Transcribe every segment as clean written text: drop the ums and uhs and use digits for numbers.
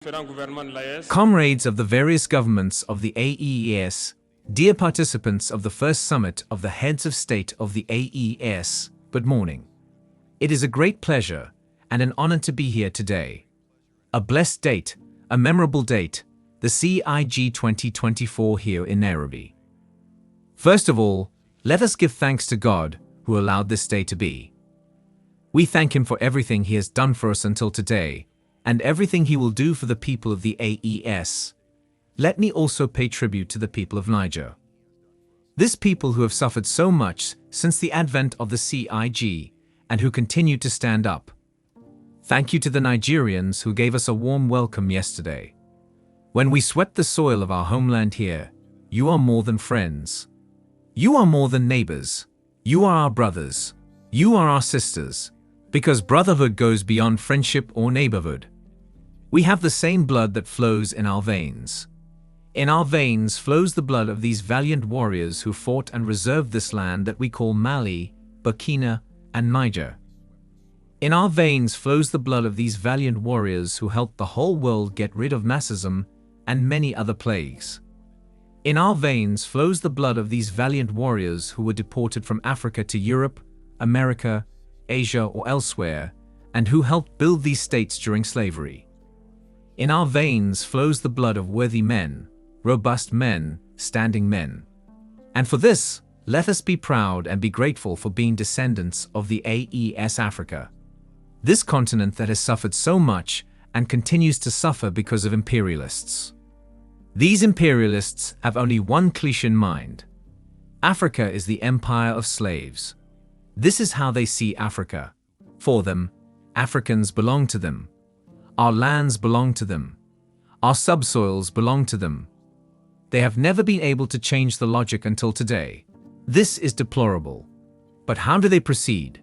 Comrades of the various governments of the AES, dear participants of the first summit of the heads of state of the AES, good morning. It is a great pleasure and an honor to be here today. A blessed date, a memorable date, the CIG 2024 here in Nairobi. First of all, let us give thanks to God who allowed this day to be. We thank Him for everything He has done for us until today, and everything He will do for the people of the AES. Let me also pay tribute to the people of Niger. This people who have suffered so much since the advent of the CIG, and who continue to stand up. Thank you to the Nigerians who gave us a warm welcome yesterday. When we swept the soil of our homeland here, you are more than friends. You are more than neighbors. You are our brothers. You are our sisters. Because brotherhood goes beyond friendship or neighborhood. We have the same blood that flows in our veins. In our veins flows the blood of these valiant warriors who fought and reserved this land that we call Mali, Burkina, and Niger. In our veins flows the blood of these valiant warriors who helped the whole world get rid of masism and many other plagues. In our veins flows the blood of these valiant warriors who were deported from Africa to Europe, America, Asia, or elsewhere, and who helped build these states during slavery. In our veins flows the blood of worthy men, robust men, standing men. And for this, let us be proud and be grateful for being descendants of the AES Africa. This continent that has suffered so much and continues to suffer because of imperialists. These imperialists have only one cliché in mind. Africa is the empire of slaves. This is how they see Africa. For them, Africans belong to them. Our lands belong to them. Our subsoils belong to them. They have never been able to change the logic until today. This is deplorable. But how do they proceed?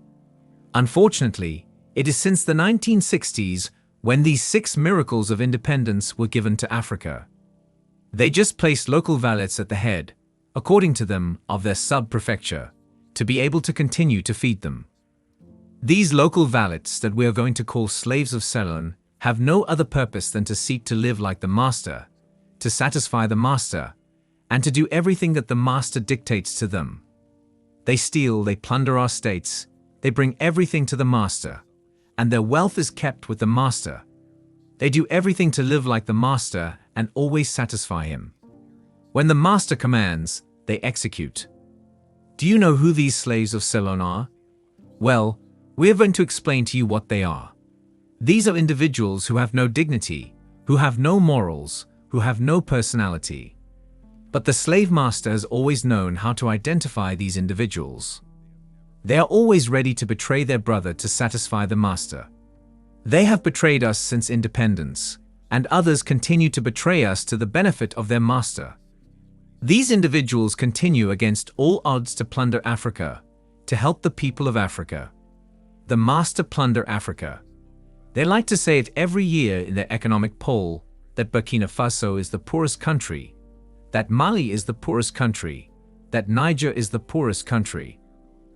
Unfortunately, it is since the 1960s when these 6 miracles of independence were given to Africa. They just placed local valets at the head, according to them, of their sub-prefecture, to be able to continue to feed them. These local valets that we are going to call slaves of Ceylon have no other purpose than to seek to live like the master, to satisfy the master, and to do everything that the master dictates to them. They steal, they plunder our states, they bring everything to the master, and their wealth is kept with the master. They do everything to live like the master and always satisfy him. When the master commands, they execute. Do you know who these slaves of Ceylon are? Well, we are going to explain to you what they are. These are individuals who have no dignity, who have no morals, who have no personality. But the slave master has always known how to identify these individuals. They are always ready to betray their brother to satisfy the master. They have betrayed us since independence, and others continue to betray us to the benefit of their master. These individuals continue against all odds to plunder Africa, to help the people of Africa. The master plunder Africa. They like to say it every year in their economic poll that Burkina Faso is the poorest country, that Mali is the poorest country, that Niger is the poorest country.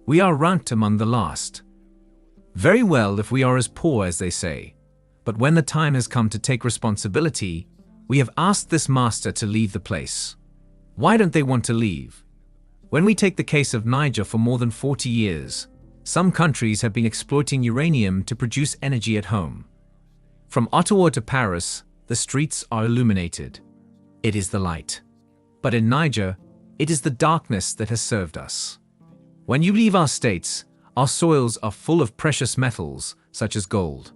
We are ranked among the last. Very well if we are as poor as they say, but when the time has come to take responsibility, we have asked this master to leave the place. Why don't they want to leave? When we take the case of Niger, for more than 40 years, some countries have been exploiting uranium to produce energy at home. From Ottawa to Paris, the streets are illuminated. It is the light. But in Niger, it is the darkness that has served us. When you leave our states, our soils are full of precious metals, such as gold.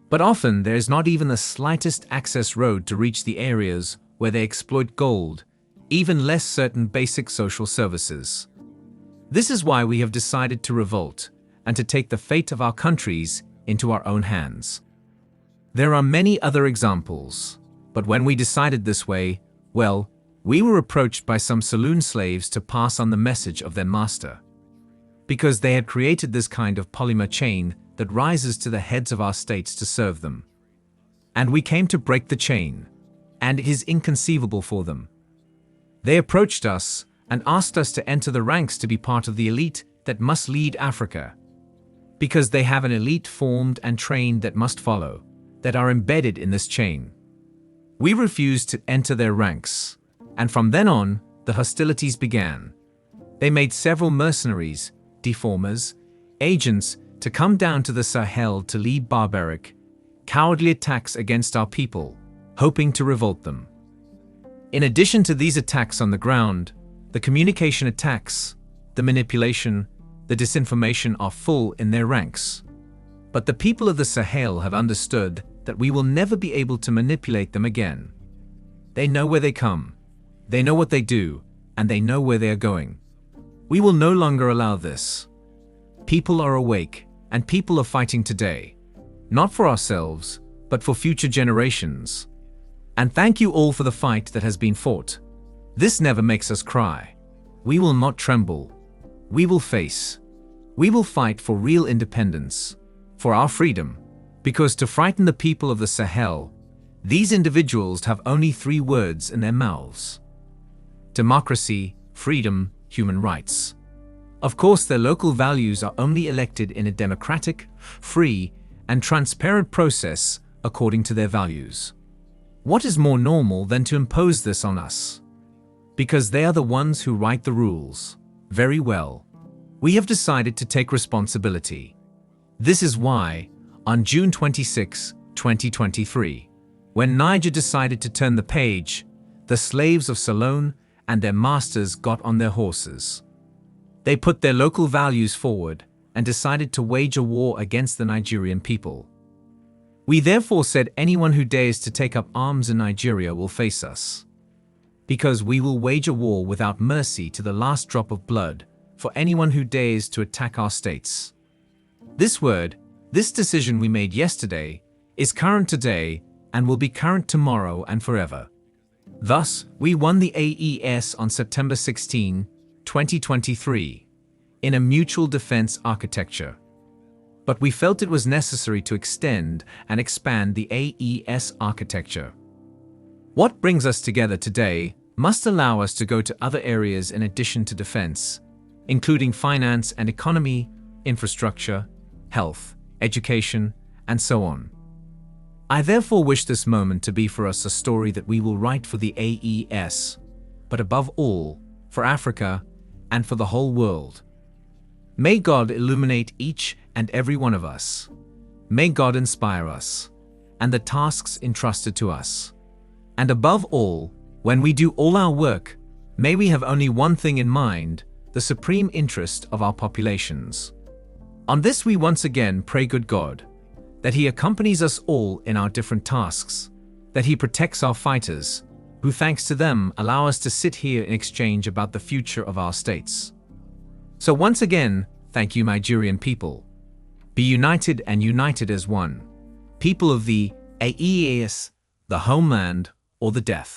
But often there is not even the slightest access road to reach the areas where they exploit gold, even less certain basic social services. This is why we have decided to revolt and to take the fate of our countries into our own hands. There are many other examples, but when we decided this way, well, we were approached by some saloon slaves to pass on the message of their master. Because they had created this kind of polymer chain that rises to the heads of our states to serve them. And we came to break the chain, and it is inconceivable for them. They approached us and asked us to enter the ranks to be part of the elite that must lead Africa. Because they have an elite formed and trained that must follow. that are embedded in this chain. We refused to enter their ranks, and from then on, the hostilities began. They made several mercenaries, deformers, agents to come down to the Sahel to lead barbaric, cowardly attacks against our people, hoping to revolt them. In addition to these attacks on the ground, the communication attacks, the manipulation, the disinformation are full in their ranks. But the people of the Sahel have understood that we will never be able to manipulate them again. They know where they come, they know what they do, and they know where they are going. We will no longer allow this. People are awake, and people are fighting today, not for ourselves, but for future generations. And thank you all for the fight that has been fought. This never makes us cry. We will not tremble. We will face. We will fight for real independence, for our freedom, because to frighten the people of the Sahel, these individuals have only 3 words in their mouths: democracy, freedom, human rights. Of course, their local values are only elected in a democratic, free, and transparent process according to their values. What is more normal than to impose this on us? Because they are the ones who write the rules. Very well. We have decided to take responsibility. This is why, on June 26, 2023, when Niger decided to turn the page, the slaves of Salone and their masters got on their horses. They put their local values forward and decided to wage a war against the Nigerian people. We therefore said anyone who dares to take up arms in Nigeria will face us. Because we will wage a war without mercy to the last drop of blood for anyone who dares to attack our states. This decision we made yesterday is current today and will be current tomorrow and forever. Thus, we won the AES on September 16, 2023, in a mutual defense architecture. But we felt it was necessary to extend and expand the AES architecture. What brings us together today must allow us to go to other areas in addition to defense, including finance and economy, infrastructure, health, education, and so on. I therefore wish this moment to be for us a story that we will write for the AES, but above all, for Africa and for the whole world. May God illuminate each and every one of us. May God inspire us, and the tasks entrusted to us. And above all, when we do all our work, may we have only one thing in mind: the supreme interest of our populations. On this we once again pray good God, that He accompanies us all in our different tasks, that He protects our fighters, who thanks to them allow us to sit here in exchange about the future of our states. So once again, thank you, Nigerian people. Be united and united as one. People of the AES, the homeland, or the death.